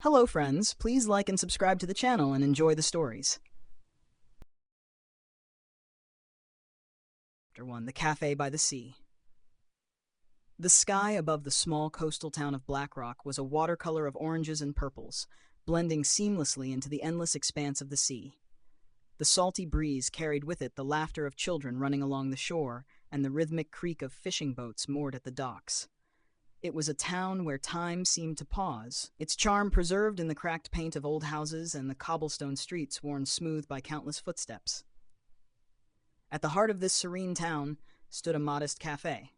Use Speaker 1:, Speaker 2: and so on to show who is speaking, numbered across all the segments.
Speaker 1: Hello friends, please like and subscribe to the channel and enjoy the stories. Chapter 1. The Cafe by the Sea. The sky above the small coastal town of Blackrock was a watercolor of oranges and purples, blending seamlessly into the endless expanse of the sea. The salty breeze carried with it the laughter of children running along the shore and the rhythmic creak of fishing boats moored at the docks. It was a town where time seemed to pause, its charm preserved in the cracked paint of old houses and the cobblestone streets worn smooth by countless footsteps. At the heart of this serene town stood a modest cafe,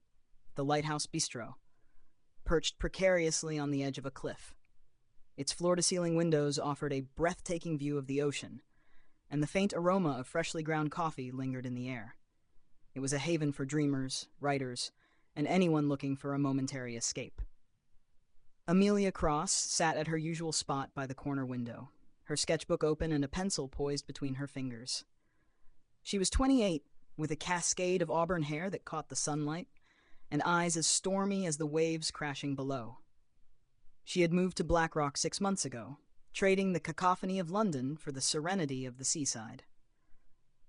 Speaker 1: the Lighthouse Bistro, perched precariously on the edge of a cliff. Its floor-to-ceiling windows offered a breathtaking view of the ocean, and the faint aroma of freshly ground coffee lingered in the air. It was a haven for dreamers, writers, and anyone looking for a momentary escape. Amelia Cross sat at her usual spot by the corner window, her sketchbook open and a pencil poised between her fingers. She was 28, with a cascade of auburn hair that caught the sunlight, and eyes as stormy as the waves crashing below. She had moved to Blackrock 6 months ago, trading the cacophony of London for the serenity of the seaside.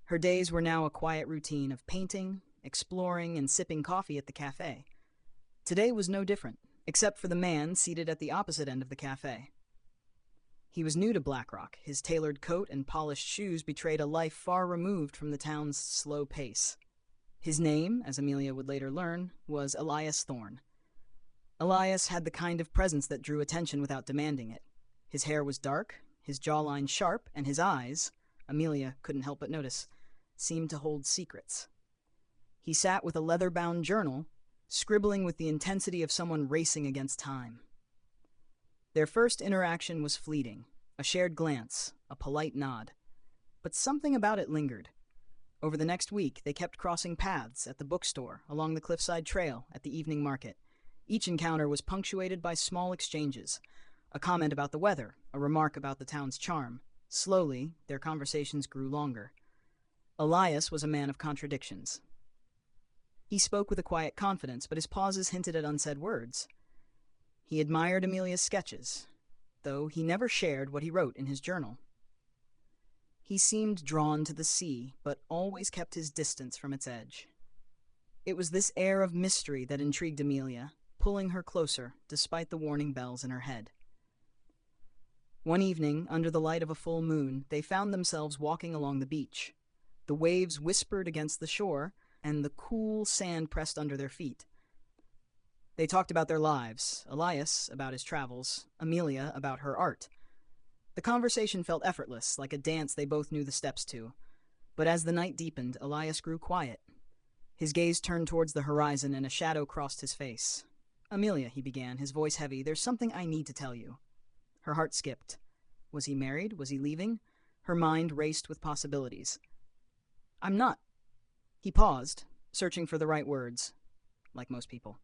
Speaker 1: Her days were now a quiet routine of painting, exploring, and sipping coffee at the cafe. Today was no different, except for the man seated at the opposite end of the cafe. He was new to Blackrock. His tailored coat and polished shoes betrayed a life far removed from the town's slow pace. His name, as Amelia would later learn, was Elias Thorne. Elias had the kind of presence that drew attention without demanding it. His hair was dark, his jawline sharp, and his eyes, Amelia couldn't help but notice, seemed to hold secrets. He sat with a leather-bound journal, scribbling with the intensity of someone racing against time. Their first interaction was fleeting, a shared glance, a polite nod. But something about it lingered. Over the next week, they kept crossing paths at the bookstore, along the cliffside trail, at the evening market. Each encounter was punctuated by small exchanges, a comment about the weather, a remark about the town's charm. Slowly, their conversations grew longer. Elias was a man of contradictions. He spoke with a quiet confidence, but his pauses hinted at unsaid words. He admired Amelia's sketches, though he never shared what he wrote in his journal. He seemed drawn to the sea, but always kept his distance from its edge. It was this air of mystery that intrigued Amelia, pulling her closer, despite the warning bells in her head. One evening, under the light of a full moon, they found themselves walking along the beach. The waves whispered against the shore, and the cool sand pressed under their feet. They talked about their lives, Elias about his travels, Amelia about her art. The conversation felt effortless, like a dance they both knew the steps to. But as the night deepened, Elias grew quiet. His gaze turned towards the horizon, and a shadow crossed his face. "Amelia," he began, his voice heavy, "there's something I need to tell you." Her heart skipped. Was he married? Was he leaving? Her mind raced with possibilities. "I'm not." He paused, searching for the right words, like most people.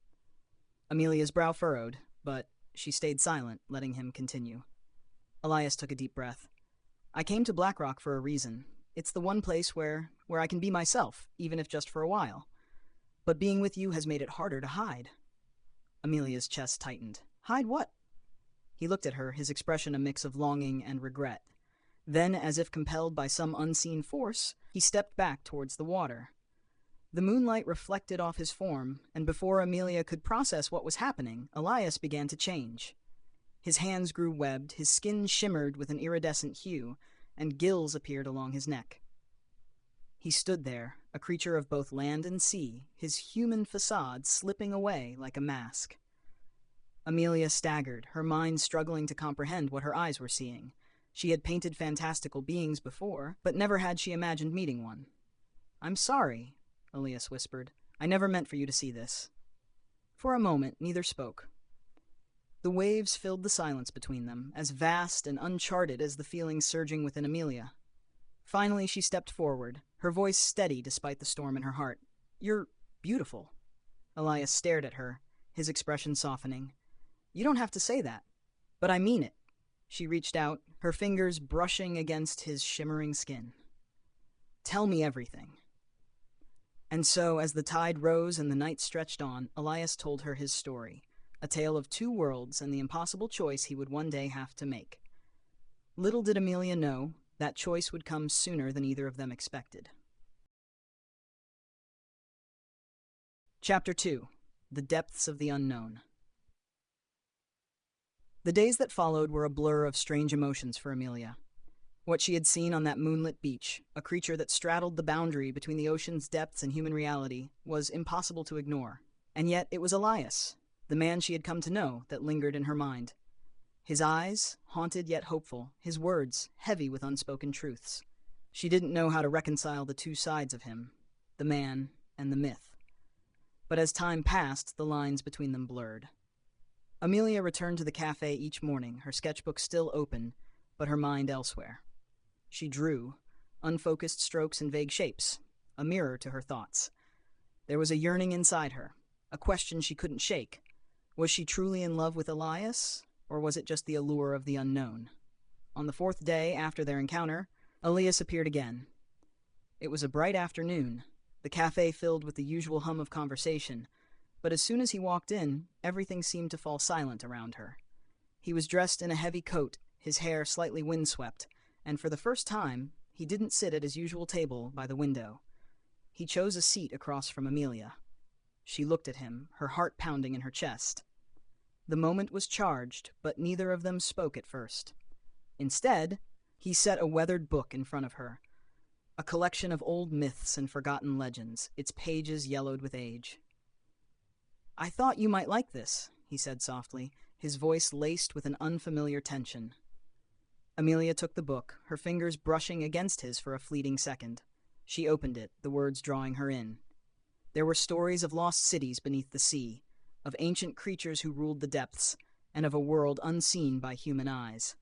Speaker 1: Amelia's brow furrowed, but she stayed silent, letting him continue. Elias took a deep breath. "I came to Blackrock for a reason. It's the one place where I can be myself, even if just for a while. But being with you has made it harder to hide." Amelia's chest tightened. "Hide what?" He looked at her, his expression a mix of longing and regret. Then, as if compelled by some unseen force, he stepped back towards the water. The moonlight reflected off his form, and before Amelia could process what was happening, Elias began to change. His hands grew webbed, his skin shimmered with an iridescent hue, and gills appeared along his neck. He stood there, a creature of both land and sea, his human facade slipping away like a mask. Amelia staggered, her mind struggling to comprehend what her eyes were seeing. She had painted fantastical beings before, but never had she imagined meeting one. "I'm sorry," Elias whispered. "I never meant for you to see this." For a moment, neither spoke. The waves filled the silence between them, as vast and uncharted as the feelings surging within Amelia. Finally, she stepped forward, her voice steady despite the storm in her heart. "You're beautiful." Elias stared at her, his expression softening. "You don't have to say that, but I mean it." She reached out, her fingers brushing against his shimmering skin. "Tell me everything." And so, as the tide rose and the night stretched on, Elias told her his story, a tale of two worlds and the impossible choice he would one day have to make. Little did Amelia know that choice would come sooner than either of them expected. Chapter 2. The Depths of the Unknown. The days that followed were a blur of strange emotions for Amelia. What she had seen on that moonlit beach, a creature that straddled the boundary between the ocean's depths and human reality, was impossible to ignore. And yet it was Elias, the man she had come to know, that lingered in her mind. His eyes, haunted yet hopeful, his words, heavy with unspoken truths. She didn't know how to reconcile the two sides of him, the man and the myth. But as time passed, the lines between them blurred. Amelia returned to the cafe each morning, her sketchbook still open, but her mind elsewhere. She drew, unfocused strokes and vague shapes, a mirror to her thoughts. There was a yearning inside her, a question she couldn't shake. Was she truly in love with Elias, or was it just the allure of the unknown? On the fourth day after their encounter, Elias appeared again. It was a bright afternoon, the cafe filled with the usual hum of conversation, but as soon as he walked in, everything seemed to fall silent around her. He was dressed in a heavy coat, his hair slightly windswept, and for the first time, he didn't sit at his usual table by the window. He chose a seat across from Amelia. She looked at him, her heart pounding in her chest. The moment was charged, but neither of them spoke at first. Instead, he set a weathered book in front of her, a collection of old myths and forgotten legends, its pages yellowed with age. "I thought you might like this," he said softly, his voice laced with an unfamiliar tension. Amelia took the book, her fingers brushing against his for a fleeting second. She opened it, the words drawing her in. There were stories of lost cities beneath the sea, of ancient creatures who ruled the depths, and of a world unseen by human eyes.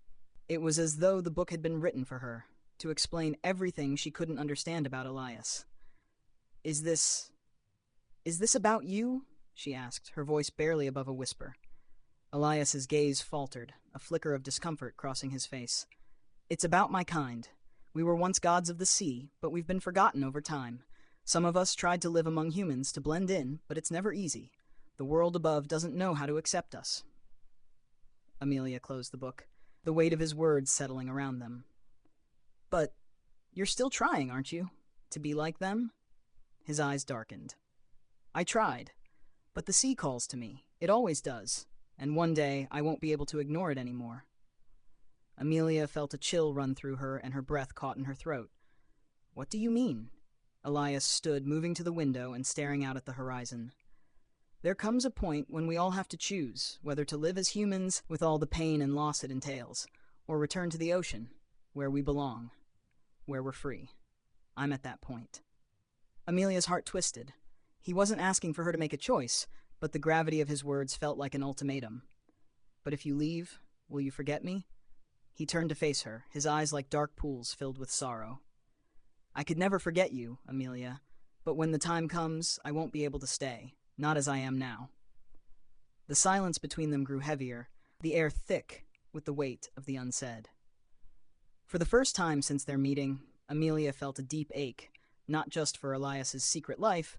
Speaker 1: It was as though the book had been written for her, to explain everything she couldn't understand about Elias. Is this about you?" she asked, her voice barely above a whisper. Elias's gaze faltered, a flicker of discomfort crossing his face. "It's about my kind. We were once gods of the sea, but we've been forgotten over time. Some of us tried to live among humans to blend in, but it's never easy. The world above doesn't know how to accept us." Amelia closed the book, the weight of his words settling around them. "But you're still trying, aren't you? To be like them?" His eyes darkened. "I tried. But the sea calls to me. It always does. And one day I won't be able to ignore it anymore." Amelia felt a chill run through her and her breath caught in her throat. "What do you mean?" Elias stood, moving to the window and staring out at the horizon. "There comes a point when we all have to choose whether to live as humans with all the pain and loss it entails, or return to the ocean, where we belong, where we're free. I'm at that point." Amelia's heart twisted. He wasn't asking for her to make a choice, but the gravity of his words felt like an ultimatum. "But if you leave, will you forget me?" He turned to face her, his eyes like dark pools filled with sorrow. "I could never forget you, Amelia, but when the time comes, I won't be able to stay, not as I am now." The silence between them grew heavier, the air thick with the weight of the unsaid. For the first time since their meeting, Amelia felt a deep ache, not just for Elias's secret life,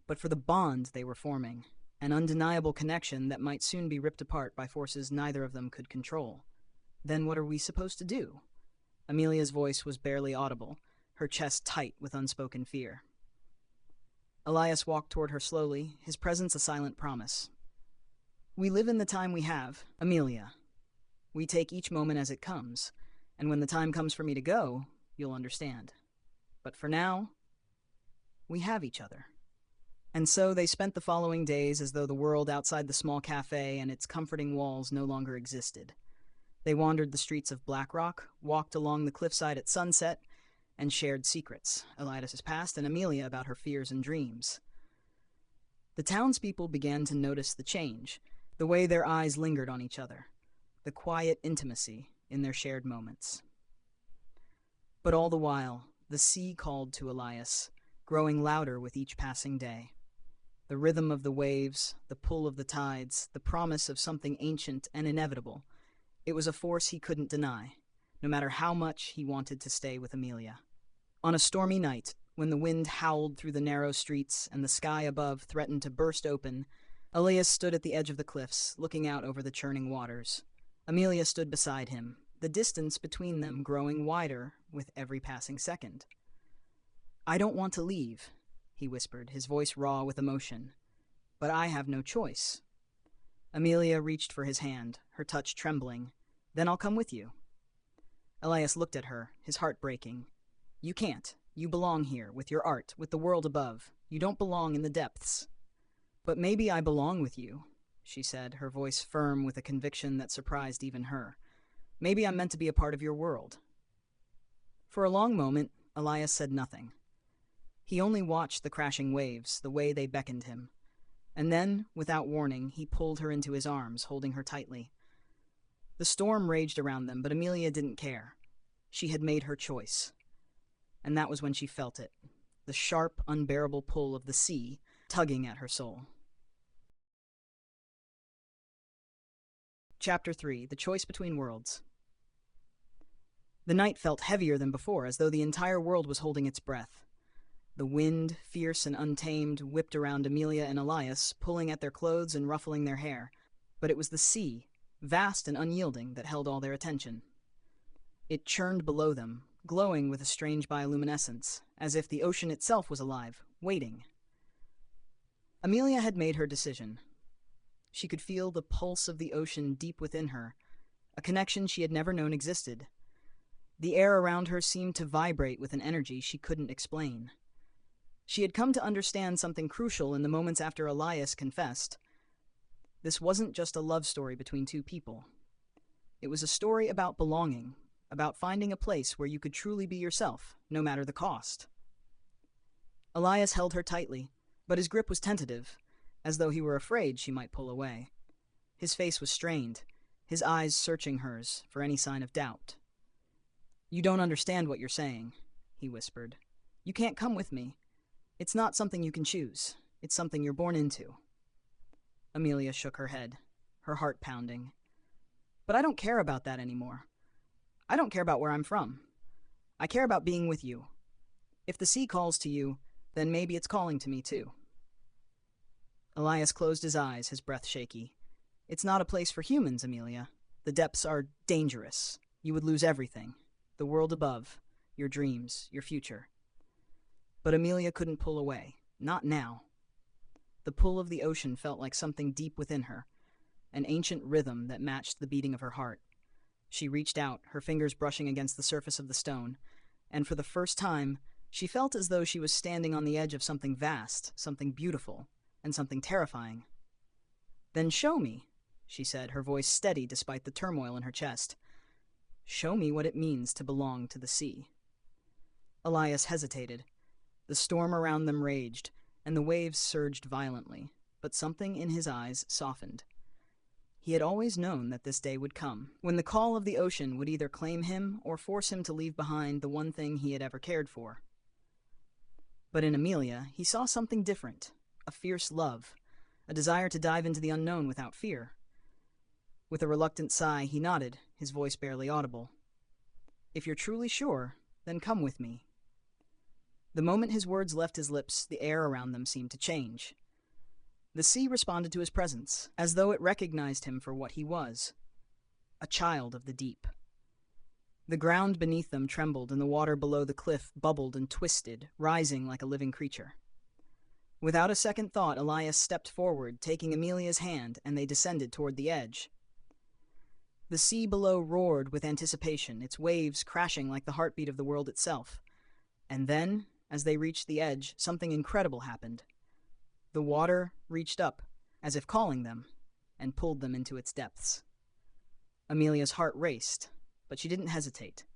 Speaker 1: but for the bond they were forming, an undeniable connection that might soon be ripped apart by forces neither of them could control. "Then what are we supposed to do?" Amelia's voice was barely audible, her chest tight with unspoken fear. Elias walked toward her slowly, his presence a silent promise. "We live in the time we have, Amelia. We take each moment as it comes, and when the time comes for me to go, you'll understand. But for now, we have each other." And so they spent the following days as though the world outside the small cafe and its comforting walls no longer existed. They wandered the streets of Black Rock, walked along the cliffside at sunset, and shared secrets, Elias's past and Amelia about her fears and dreams. The townspeople began to notice the change, the way their eyes lingered on each other, the quiet intimacy in their shared moments. But all the while, the sea called to Elias, growing louder with each passing day. The rhythm of the waves, the pull of the tides, the promise of something ancient and inevitable. It was a force he couldn't deny, no matter how much he wanted to stay with Amelia. On a stormy night, when the wind howled through the narrow streets and the sky above threatened to burst open, Elias stood at the edge of the cliffs, looking out over the churning waters. Amelia stood beside him, the distance between them growing wider with every passing second. "I don't want to leave," he whispered, his voice raw with emotion. "But I have no choice." Amelia reached for his hand, her touch trembling. "Then I'll come with you." Elias looked at her, his heart breaking. "You can't. You belong here, with your art, with the world above. You don't belong in the depths." "But maybe I belong with you," she said, her voice firm with a conviction that surprised even her. "Maybe I'm meant to be a part of your world." For a long moment, Elias said nothing. He only watched the crashing waves, the way they beckoned him. And then, without warning, he pulled her into his arms, holding her tightly. The storm raged around them, but Amelia didn't care. She had made her choice. And that was when she felt it, the sharp, unbearable pull of the sea tugging at her soul. Chapter 3: The Choice Between Worlds. The night felt heavier than before, as though the entire world was holding its breath. The wind, fierce and untamed, whipped around Amelia and Elias, pulling at their clothes and ruffling their hair. But it was the sea, vast and unyielding, that held all their attention. It churned below them, glowing with a strange bioluminescence, as if the ocean itself was alive, waiting. Amelia had made her decision. She could feel the pulse of the ocean deep within her, a connection she had never known existed. The air around her seemed to vibrate with an energy she couldn't explain. She had come to understand something crucial in the moments after Elias confessed. This wasn't just a love story between two people. It was a story about belonging, about finding a place where you could truly be yourself, no matter the cost. Elias held her tightly, but his grip was tentative, as though he were afraid she might pull away. His face was strained, his eyes searching hers for any sign of doubt. "You don't understand what you're saying," he whispered. "You can't come with me. It's not something you can choose. It's something you're born into." Amelia shook her head, her heart pounding. "But I don't care about that anymore. I don't care about where I'm from. I care about being with you. If the sea calls to you, then maybe it's calling to me too." Elias closed his eyes, his breath shaky. "It's not a place for humans, Amelia. The depths are dangerous. You would lose everything. The world above, your dreams, your future." But Amelia couldn't pull away. Not now. The pull of the ocean felt like something deep within her, an ancient rhythm that matched the beating of her heart. She reached out, her fingers brushing against the surface of the stone, and for the first time, she felt as though she was standing on the edge of something vast, something beautiful, and something terrifying. "Then show me," she said, her voice steady despite the turmoil in her chest. "Show me what it means to belong to the sea." Elias hesitated. The storm around them raged, and the waves surged violently, but something in his eyes softened. He had always known that this day would come, when the call of the ocean would either claim him or force him to leave behind the one thing he had ever cared for. But in Amelia, he saw something different, a fierce love, a desire to dive into the unknown without fear. With a reluctant sigh, he nodded, his voice barely audible. "If you're truly sure, then come with me." The moment his words left his lips, the air around them seemed to change. The sea responded to his presence, as though it recognized him for what he was, a child of the deep. The ground beneath them trembled, and the water below the cliff bubbled and twisted, rising like a living creature. Without a second thought, Elias stepped forward, taking Amelia's hand, and they descended toward the edge. The sea below roared with anticipation, its waves crashing like the heartbeat of the world itself. And then, as they reached the edge, something incredible happened. The water reached up, as if calling them, and pulled them into its depths. Amelia's heart raced, but she didn't hesitate.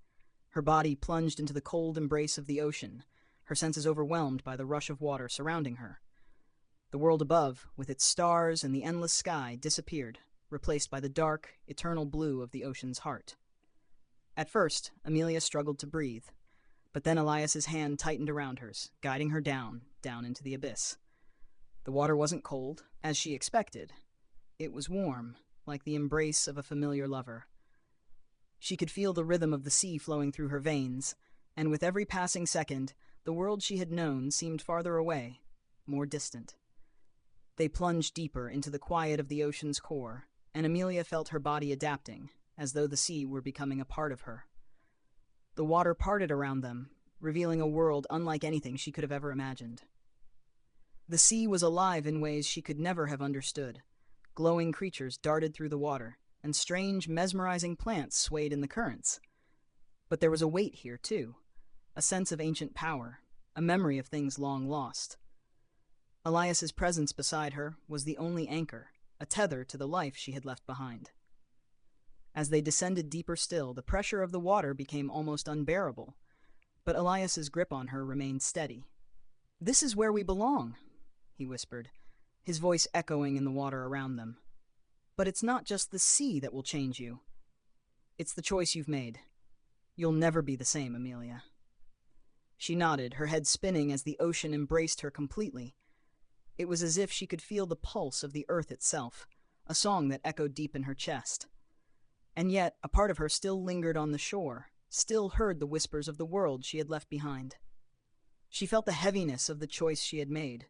Speaker 1: Her body plunged into the cold embrace of the ocean, her senses overwhelmed by the rush of water surrounding her. The world above, with its stars and the endless sky, disappeared, replaced by the dark, eternal blue of the ocean's heart. At first, Amelia struggled to breathe, but then Elias's hand tightened around hers, guiding her down into the abyss. The water wasn't cold, as she expected. It was warm, like the embrace of a familiar lover. She could feel the rhythm of the sea flowing through her veins, and with every passing second, the world she had known seemed farther away, more distant. They plunged deeper into the quiet of the ocean's core, and Amelia felt her body adapting, as though the sea were becoming a part of her. The water parted around them, revealing a world unlike anything she could have ever imagined. The sea was alive in ways she could never have understood. Glowing creatures darted through the water, and strange, mesmerizing plants swayed in the currents. But there was a weight here, too, a sense of ancient power, a memory of things long lost. Elias's presence beside her was the only anchor, a tether to the life she had left behind. As they descended deeper still, the pressure of the water became almost unbearable, but Elias's grip on her remained steady. "This is where we belong," he whispered, his voice echoing in the water around them. "But it's not just the sea that will change you. It's the choice you've made. You'll never be the same, Amelia." She nodded, her head spinning as the ocean embraced her completely. It was as if she could feel the pulse of the earth itself, a song that echoed deep in her chest. And yet, a part of her still lingered on the shore, still heard the whispers of the world she had left behind. She felt the heaviness of the choice she had made,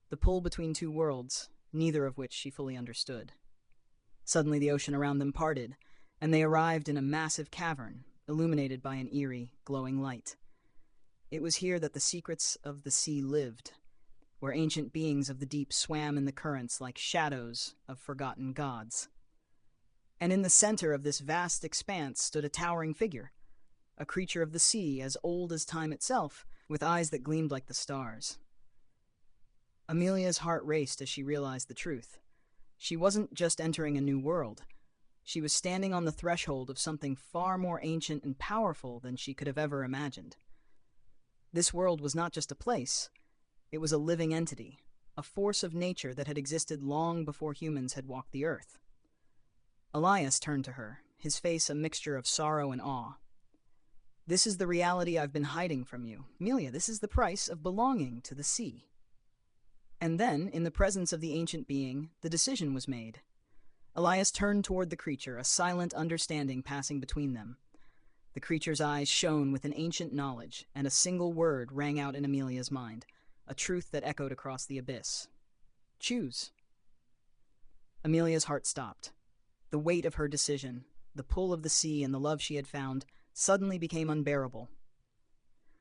Speaker 1: the pull between two worlds, neither of which she fully understood. Suddenly the ocean around them parted, and they arrived in a massive cavern, illuminated by an eerie, glowing light. It was here that the secrets of the sea lived, where ancient beings of the deep swam in the currents like shadows of forgotten gods. And in the center of this vast expanse stood a towering figure, a creature of the sea as old as time itself, with eyes that gleamed like the stars. Amelia's heart raced as she realized the truth. She wasn't just entering a new world. She was standing on the threshold of something far more ancient and powerful than she could have ever imagined. This world was not just a place. It was a living entity, a force of nature that had existed long before humans had walked the earth. Elias turned to her, his face a mixture of sorrow and awe. "This is the reality I've been hiding from you. Amelia, this is the price of belonging to the sea." And then, in the presence of the ancient being, the decision was made. Elias turned toward the creature, a silent understanding passing between them. The creature's eyes shone with an ancient knowledge, and a single word rang out in Amelia's mind, a truth that echoed across the abyss. "Choose." Amelia's heart stopped. The weight of her decision, the pull of the sea and the love she had found, suddenly became unbearable.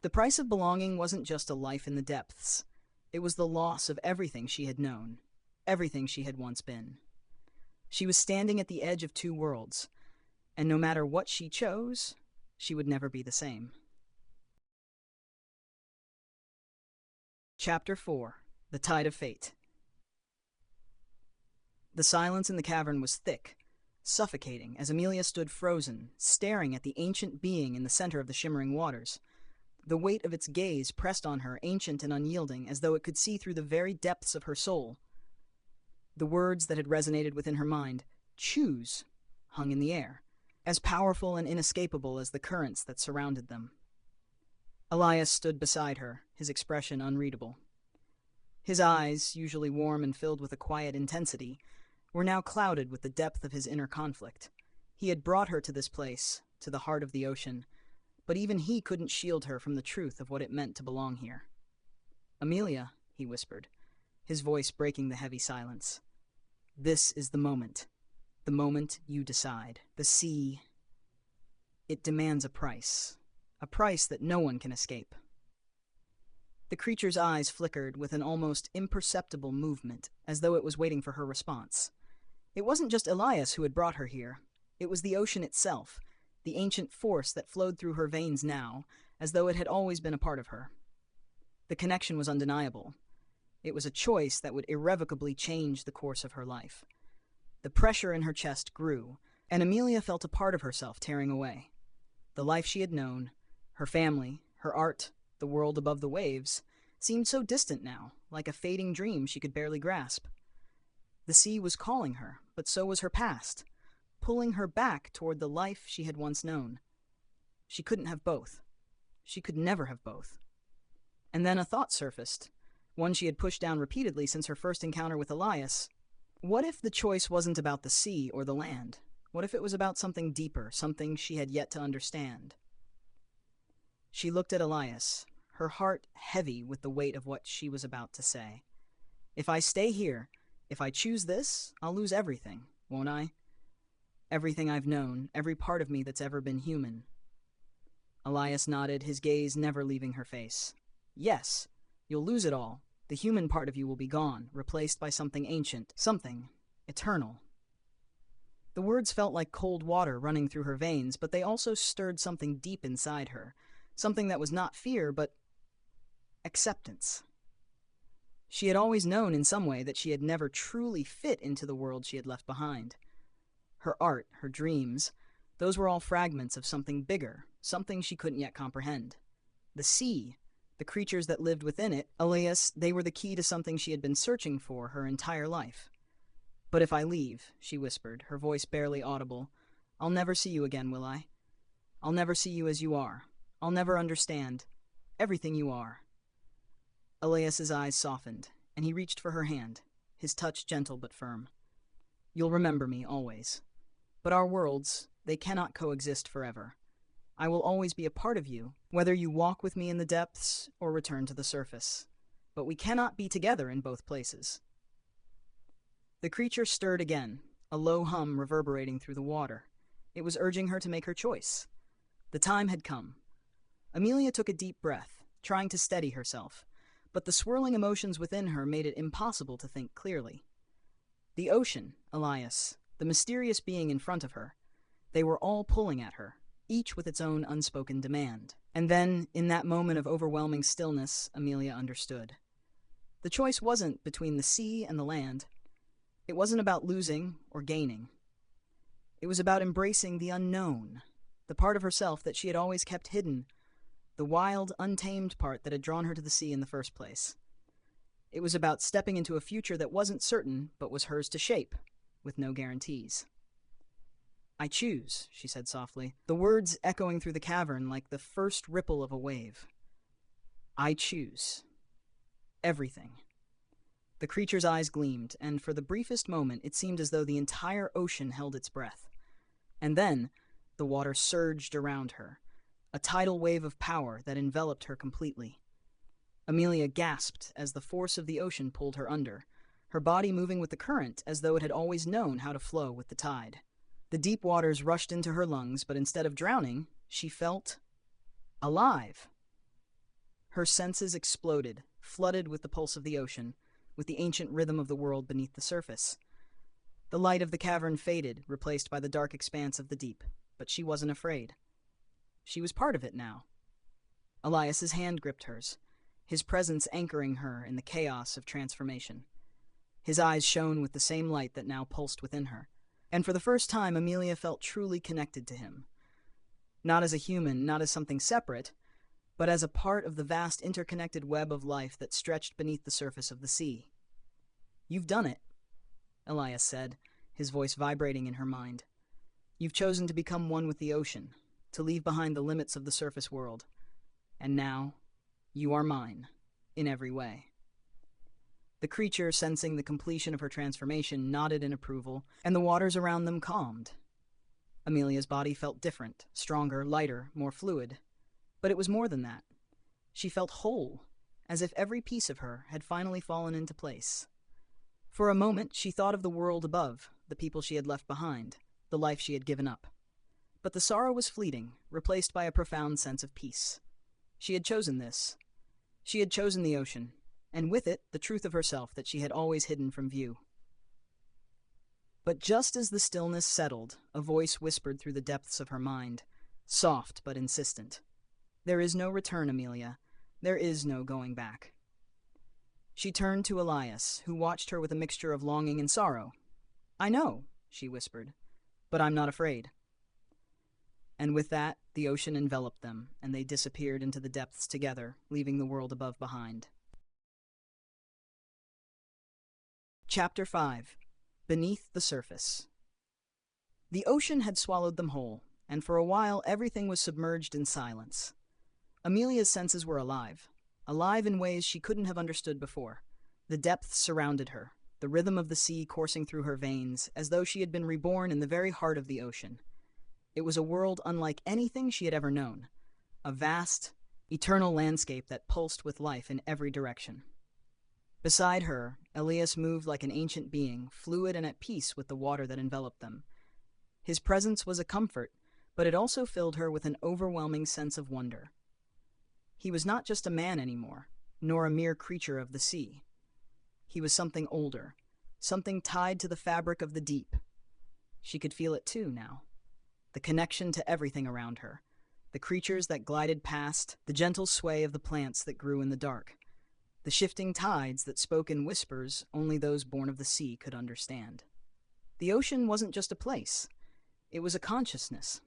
Speaker 1: The price of belonging wasn't just a life in the depths. It was the loss of everything she had known, everything she had once been. She was standing at the edge of two worlds, and no matter what she chose, she would never be the same. Chapter 4. The Tide of Fate. The silence in the cavern was thick, suffocating, as Amelia stood frozen, staring at the ancient being in the center of the shimmering waters. The weight of its gaze pressed on her, ancient and unyielding, as though it could see through the very depths of her soul. The words that had resonated within her mind, "choose," hung in the air, as powerful and inescapable as the currents that surrounded them. Elias stood beside her, his expression unreadable. His eyes, usually warm and filled with a quiet intensity, were now clouded with the depth of his inner conflict. He had brought her to this place, to the heart of the ocean, but even he couldn't shield her from the truth of what it meant to belong here. "Amelia," he whispered, his voice breaking the heavy silence. "This is the moment you decide. The sea, it demands a price that no one can escape." The creature's eyes flickered with an almost imperceptible movement, as though it was waiting for her response. It wasn't just Elias who had brought her here. It was the ocean itself, the ancient force that flowed through her veins now, as though it had always been a part of her. The connection was undeniable. It was a choice that would irrevocably change the course of her life. The pressure in her chest grew, and Amelia felt a part of herself tearing away. The life she had known, her family, her art, the world above the waves, seemed so distant now, like a fading dream she could barely grasp. The sea was calling her, but so was her past, pulling her back toward the life she had once known. She couldn't have both. She could never have both. And then a thought surfaced, one she had pushed down repeatedly since her first encounter with Elias. What if the choice wasn't about the sea or the land? What if it was about something deeper, something she had yet to understand? She looked at Elias, her heart heavy with the weight of what she was about to say. "If I stay here, If I choose this, I'll lose everything, won't I? Everything I've known, every part of me that's ever been human. Elias nodded, his gaze never leaving her face. Yes, you'll lose it all. The human part of you will be gone, replaced by something ancient, something eternal. The words felt like cold water running through her veins, but they also stirred something deep inside her, something that was not fear, but acceptance. She had always known in some way that she had never truly fit into the world she had left behind. Her art, her dreams, those were all fragments of something bigger, something she couldn't yet comprehend. The sea, the creatures that lived within it, Elias, they were the key to something she had been searching for her entire life. But if I leave, she whispered, her voice barely audible, I'll never see you again, will I? I'll never see you as you are. I'll never understand everything you are. Elias's eyes softened, and he reached for her hand, his touch gentle but firm. You'll remember me, always. But our worlds, they cannot coexist forever. I will always be a part of you, whether you walk with me in the depths or return to the surface. But we cannot be together in both places. The creature stirred again, a low hum reverberating through the water. It was urging her to make her choice. The time had come. Amelia took a deep breath, trying to steady herself, but the swirling emotions within her made it impossible to think clearly. The ocean, Elias, the mysterious being in front of her, they were all pulling at her, each with its own unspoken demand. And then, in that moment of overwhelming stillness, Amelia understood. The choice wasn't between the sea and the land. It wasn't about losing or gaining. It was about embracing the unknown, the part of herself that she had always kept hidden, the wild, untamed part that had drawn her to the sea in the first place. It was about stepping into a future that wasn't certain, but was hers to shape, with no guarantees. I choose, she said softly, the words echoing through the cavern like the first ripple of a wave. I choose. Everything. The creature's eyes gleamed, and for the briefest moment it seemed as though the entire ocean held its breath. And then, the water surged around her, a tidal wave of power that enveloped her completely. Amelia gasped as the force of the ocean pulled her under, her body moving with the current as though it had always known how to flow with the tide. The deep waters rushed into her lungs, but instead of drowning, she felt alive. Her senses exploded, flooded with the pulse of the ocean, with the ancient rhythm of the world beneath the surface. The light of the cavern faded, replaced by the dark expanse of the deep, but she wasn't afraid. She was part of it now. Elias's hand gripped hers, his presence anchoring her in the chaos of transformation. His eyes shone with the same light that now pulsed within her, and for the first time Amelia felt truly connected to him. Not as a human, not as something separate, but as a part of the vast interconnected web of life that stretched beneath the surface of the sea. You've done it, Elias said, his voice vibrating in her mind. You've chosen to become one with the ocean, to leave behind the limits of the surface world. And now, you are mine, in every way. The creature, sensing the completion of her transformation, nodded in approval, and the waters around them calmed. Amelia's body felt different, stronger, lighter, more fluid. But it was more than that. She felt whole, as if every piece of her had finally fallen into place. For a moment, she thought of the world above, the people she had left behind, the life she had given up. But the sorrow was fleeting, replaced by a profound sense of peace. She had chosen this. She had chosen the ocean, and with it, the truth of herself that she had always hidden from view. But just as the stillness settled, a voice whispered through the depths of her mind, soft but insistent. There is no return, Amelia. There is no going back. She turned to Elias, who watched her with a mixture of longing and sorrow. I know, she whispered, but I'm not afraid. And with that, the ocean enveloped them, and they disappeared into the depths together, leaving the world above behind. Chapter 5. Beneath the Surface. The ocean had swallowed them whole, and for a while everything was submerged in silence. Amelia's senses were alive in ways she couldn't have understood before. The depths surrounded her, the rhythm of the sea coursing through her veins, as though she had been reborn in the very heart of the ocean. It was a world unlike anything she had ever known, a vast, eternal landscape that pulsed with life in every direction. Beside her, Elias moved like an ancient being, fluid and at peace with the water that enveloped them. His presence was a comfort, but it also filled her with an overwhelming sense of wonder. He was not just a man anymore, nor a mere creature of the sea. He was something older, something tied to the fabric of the deep. She could feel it too now. The connection to everything around her. The creatures that glided past, the gentle sway of the plants that grew in the dark. The shifting tides that spoke in whispers only those born of the sea could understand. The ocean wasn't just a place. It was a consciousness,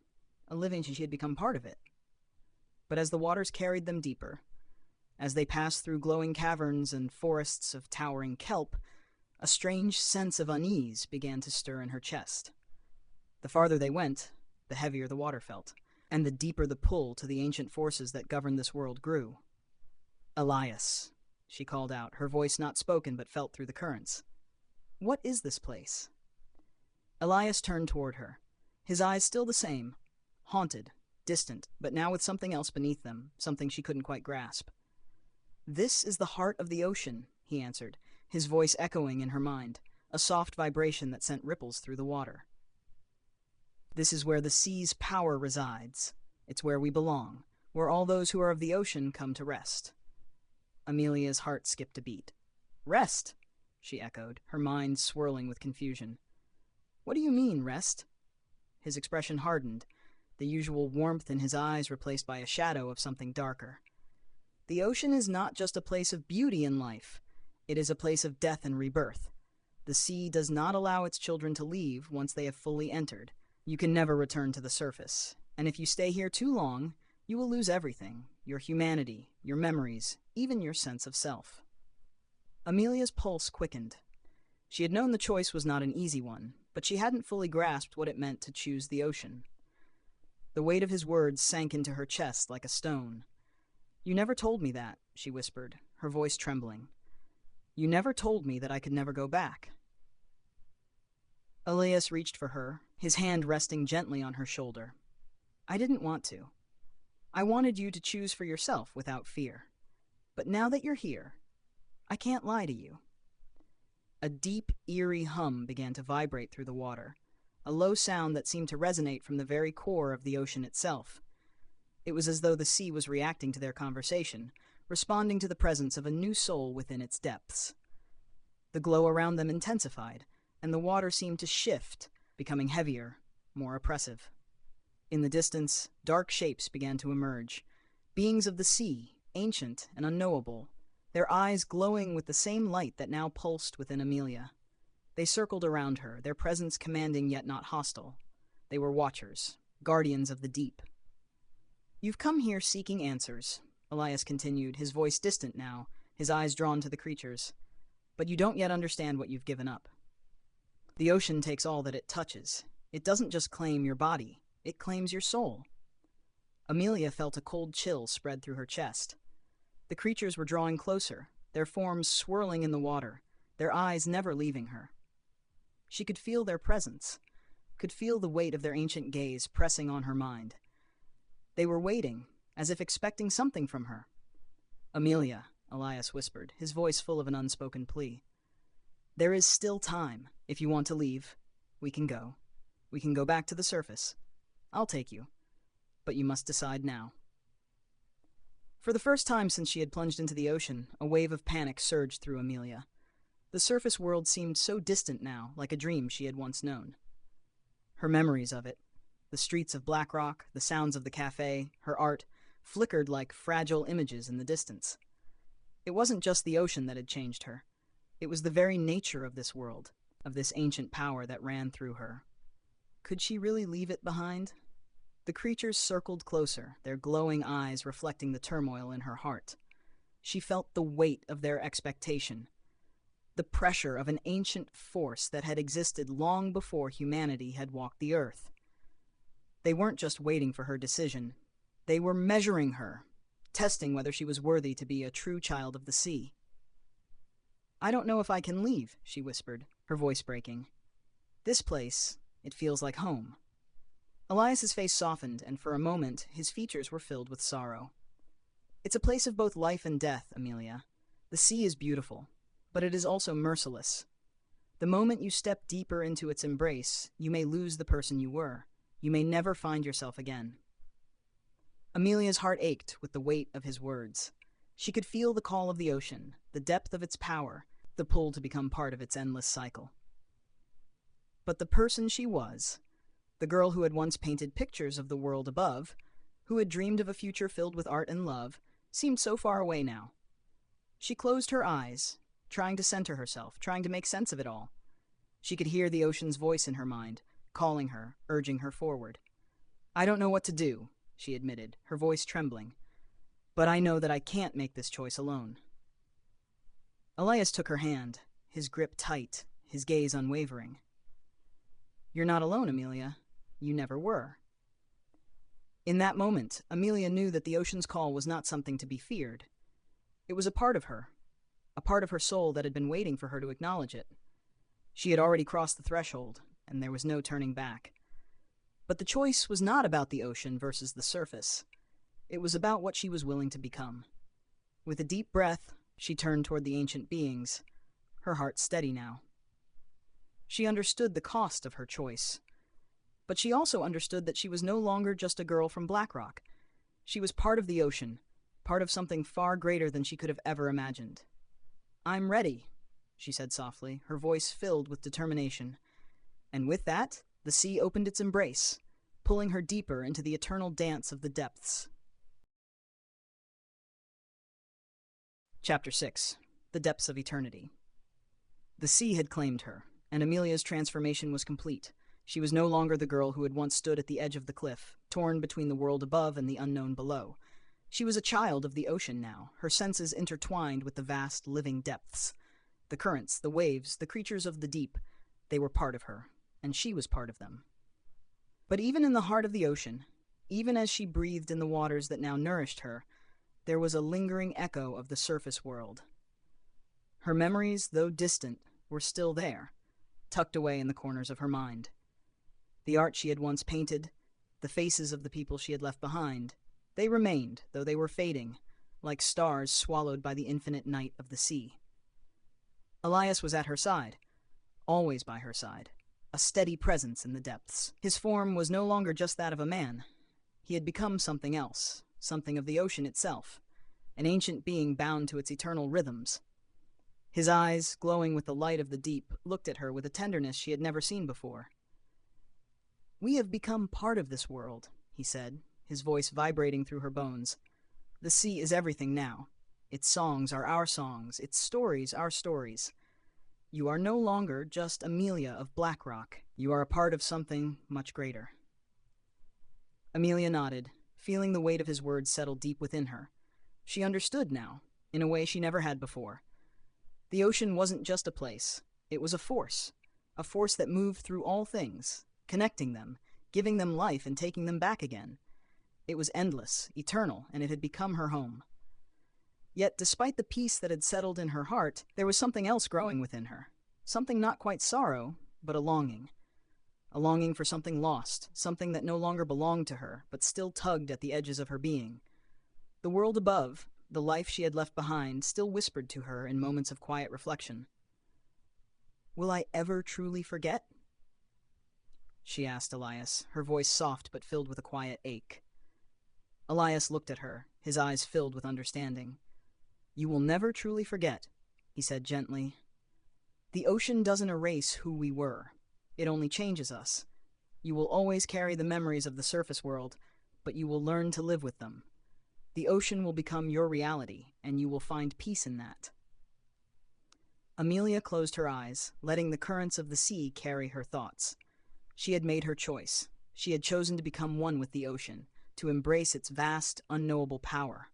Speaker 1: a living she had become part of it. But as the waters carried them deeper, as they passed through glowing caverns and forests of towering kelp, a strange sense of unease began to stir in her chest. The farther they went, the heavier the water felt, and the deeper the pull to the ancient forces that governed this world grew. "Elias," she called out, her voice not spoken but felt through the currents. "What is this place?" Elias turned toward her, his eyes still the same, haunted, distant, but now with something else beneath them, something she couldn't quite grasp. "This is the heart of the ocean," he answered, his voice echoing in her mind, a soft vibration that sent ripples through the water. "This is where the sea's power resides. It's where we belong, where all those who are of the ocean come to rest." Amelia's heart skipped a beat. "Rest?" she echoed, her mind swirling with confusion. "What do you mean, rest?" His expression hardened, the usual warmth in his eyes replaced by a shadow of something darker. "The ocean is not just a place of beauty in life. It is a place of death and rebirth. The sea does not allow its children to leave once they have fully entered. You can never return to the surface, and if you stay here too long, you will lose everything, your humanity, your memories, even your sense of self." Amelia's pulse quickened. She had known the choice was not an easy one, but she hadn't fully grasped what it meant to choose the ocean. The weight of his words sank into her chest like a stone. "You never told me that," she whispered, her voice trembling. "You never told me that I could never go back." Elias reached for her, his hand resting gently on her shoulder. "I didn't want to. I wanted you to choose for yourself without fear. But now that you're here, I can't lie to you." A deep, eerie hum began to vibrate through the water, a low sound that seemed to resonate from the very core of the ocean itself. It was as though the sea was reacting to their conversation, responding to the presence of a new soul within its depths. The glow around them intensified, and the water seemed to shift, becoming heavier, more oppressive. In the distance, dark shapes began to emerge, beings of the sea, ancient and unknowable, their eyes glowing with the same light that now pulsed within Amelia. They circled around her, their presence commanding yet not hostile. They were watchers, guardians of the deep. "You've come here seeking answers," Elias continued, his voice distant now, his eyes drawn to the creatures. "But you don't yet understand what you've given up. The ocean takes all that it touches. It doesn't just claim your body, it claims your soul." Amelia felt a cold chill spread through her chest. The creatures were drawing closer, their forms swirling in the water, their eyes never leaving her. She could feel their presence, could feel the weight of their ancient gaze pressing on her mind. They were waiting, as if expecting something from her. "Amelia," Elias whispered, his voice full of an unspoken plea. "There is still time. If you want to leave, we can go. We can go back to the surface. I'll take you. But you must decide now." For the first time since she had plunged into the ocean, a wave of panic surged through Amelia. The surface world seemed so distant now, like a dream she had once known. Her memories of it, the streets of Black Rock, the sounds of the cafe, her art, flickered like fragile images in the distance. It wasn't just the ocean that had changed her. It was the very nature of this world, of this ancient power that ran through her. Could she really leave it behind? The creatures circled closer, their glowing eyes reflecting the turmoil in her heart. She felt the weight of their expectation, the pressure of an ancient force that had existed long before humanity had walked the earth. They weren't just waiting for her decision. They were measuring her, testing whether she was worthy to be a true child of the sea. "I don't know if I can leave," she whispered, her voice breaking. "This place, it feels like home." Elias's face softened, and for a moment, his features were filled with sorrow. "It's a place of both life and death, Amelia. The sea is beautiful, but it is also merciless. The moment you step deeper into its embrace, you may lose the person you were. You may never find yourself again. Amelia's heart ached with the weight of his words. She could feel the call of the ocean, the depth of its power, the pull to become part of its endless cycle. But the person she was, the girl who had once painted pictures of the world above, who had dreamed of a future filled with art and love, seemed so far away now. She closed her eyes, trying to center herself, trying to make sense of it all. She could hear the ocean's voice in her mind, calling her, urging her forward. "I don't know what to do," she admitted, her voice trembling. "But I know that I can't make this choice alone." Elias took her hand, his grip tight, his gaze unwavering. "You're not alone, Amelia. You never were." In that moment, Amelia knew that the ocean's call was not something to be feared. It was a part of her soul that had been waiting for her to acknowledge it. She had already crossed the threshold, and there was no turning back. But the choice was not about the ocean versus the surface. It was about what she was willing to become. With a deep breath, she turned toward the ancient beings, her heart steady now. She understood the cost of her choice. But she also understood that she was no longer just a girl from Blackrock. She was part of the ocean, part of something far greater than she could have ever imagined. "I'm ready," she said softly, her voice filled with determination. And with that, the sea opened its embrace, pulling her deeper into the eternal dance of the depths. Chapter 6. The Depths of Eternity. The sea had claimed her, and Amelia's transformation was complete. She was no longer the girl who had once stood at the edge of the cliff, torn between the world above and the unknown below. She was a child of the ocean now, her senses intertwined with the vast, living depths. The currents, the waves, the creatures of the deep, they were part of her, and she was part of them. But even in the heart of the ocean, even as she breathed in the waters that now nourished her, there was a lingering echo of the surface world. Her memories, though distant, were still there, tucked away in the corners of her mind. The art she had once painted, the faces of the people she had left behind, they remained, though they were fading, like stars swallowed by the infinite night of the sea. Elias was at her side, always by her side, a steady presence in the depths. His form was no longer just that of a man. He had become something else, something of the ocean itself, an ancient being bound to its eternal rhythms. His eyes, glowing with the light of the deep, looked at her with a tenderness she had never seen before. "We have become part of this world," he said, his voice vibrating through her bones. "The sea is everything now. Its songs are our songs, its stories our stories. You are no longer just Amelia of Blackrock. You are a part of something much greater." Amelia nodded, feeling the weight of his words settle deep within her. She understood now, in a way she never had before. The ocean wasn't just a place. It was a force that moved through all things, connecting them, giving them life and taking them back again. It was endless, eternal, and it had become her home. Yet, despite the peace that had settled in her heart, there was something else growing within her. Something not quite sorrow, but a longing. A longing for something lost, something that no longer belonged to her, but still tugged at the edges of her being. The world above, the life she had left behind, still whispered to her in moments of quiet reflection. "Will I ever truly forget?" she asked Elias, her voice soft but filled with a quiet ache. Elias looked at her, his eyes filled with understanding. "You will never truly forget," he said gently. "The ocean doesn't erase who we were. It only changes us. You will always carry the memories of the surface world, but you will learn to live with them. The ocean will become your reality, and you will find peace in that." Amelia closed her eyes, letting the currents of the sea carry her thoughts. She had made her choice. She had chosen to become one with the ocean, to embrace its vast, unknowable power.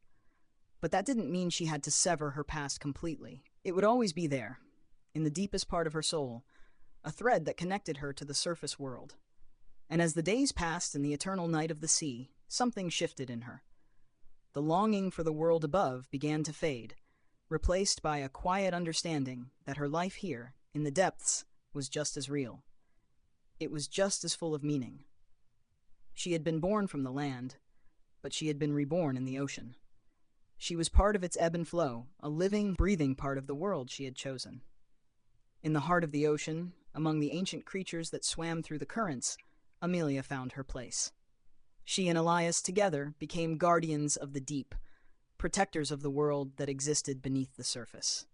Speaker 1: But that didn't mean she had to sever her past completely. It would always be there, in the deepest part of her soul, a thread that connected her to the surface world. And as the days passed in the eternal night of the sea, something shifted in her. The longing for the world above began to fade, replaced by a quiet understanding that her life here, in the depths, was just as real. It was just as full of meaning. She had been born from the land, but she had been reborn in the ocean. She was part of its ebb and flow, a living, breathing part of the world she had chosen. In the heart of the ocean, among the ancient creatures that swam through the currents, Amelia found her place. She and Elias together became guardians of the deep, protectors of the world that existed beneath the surface.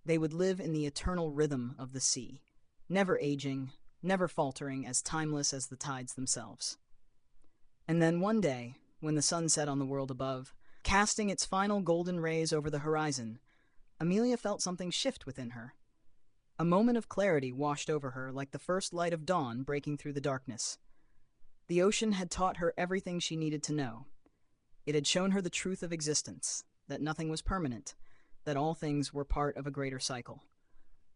Speaker 1: They would live in the eternal rhythm of the sea, never aging, never faltering, as timeless as the tides themselves. And then one day, when the sun set on the world above, casting its final golden rays over the horizon, Amelia felt something shift within her. A moment of clarity washed over her like the first light of dawn breaking through the darkness. The ocean had taught her everything she needed to know. It had shown her the truth of existence, that nothing was permanent, that all things were part of a greater cycle.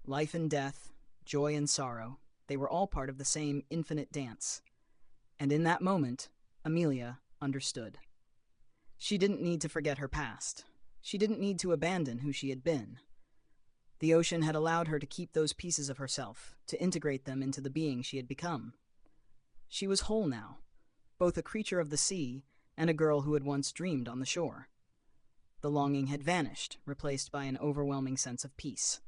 Speaker 1: Life and death, joy and sorrow, they were all part of the same infinite dance. And in that moment, Amelia understood. She didn't need to forget her past. She didn't need to abandon who she had been. The ocean had allowed her to keep those pieces of herself, to integrate them into the being she had become. She was whole now, both a creature of the sea and a girl who had once dreamed on the shore. The longing had vanished, replaced by an overwhelming sense of peace.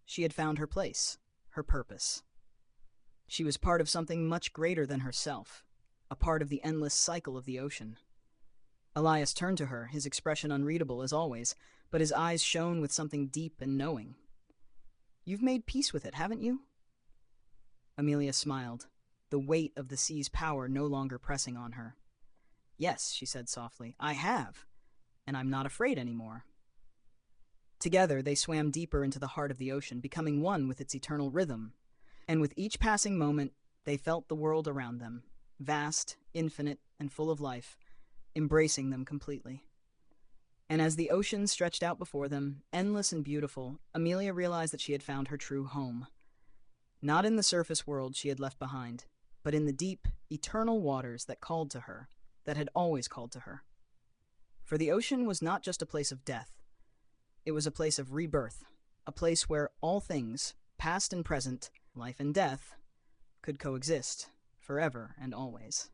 Speaker 1: She had found her place, her purpose. She was part of something much greater than herself, a part of the endless cycle of the ocean. Elias turned to her, his expression unreadable as always, but his eyes shone with something deep and knowing. "You've made peace with it, haven't you?" Amelia smiled, the weight of the sea's power no longer pressing on her. "Yes," she said softly, "I have, and I'm not afraid anymore." Together they swam deeper into the heart of the ocean, becoming one with its eternal rhythm, and with each passing moment they felt the world around them, vast, infinite, and full of life, embracing them completely. And as the ocean stretched out before them, endless and beautiful, Amelia realized that she had found her true home. Not in the surface world she had left behind, but in the deep, eternal waters that called to her, that had always called to her. For the ocean was not just a place of death. It was a place of rebirth, a place where all things, past and present, life and death, could coexist forever and always.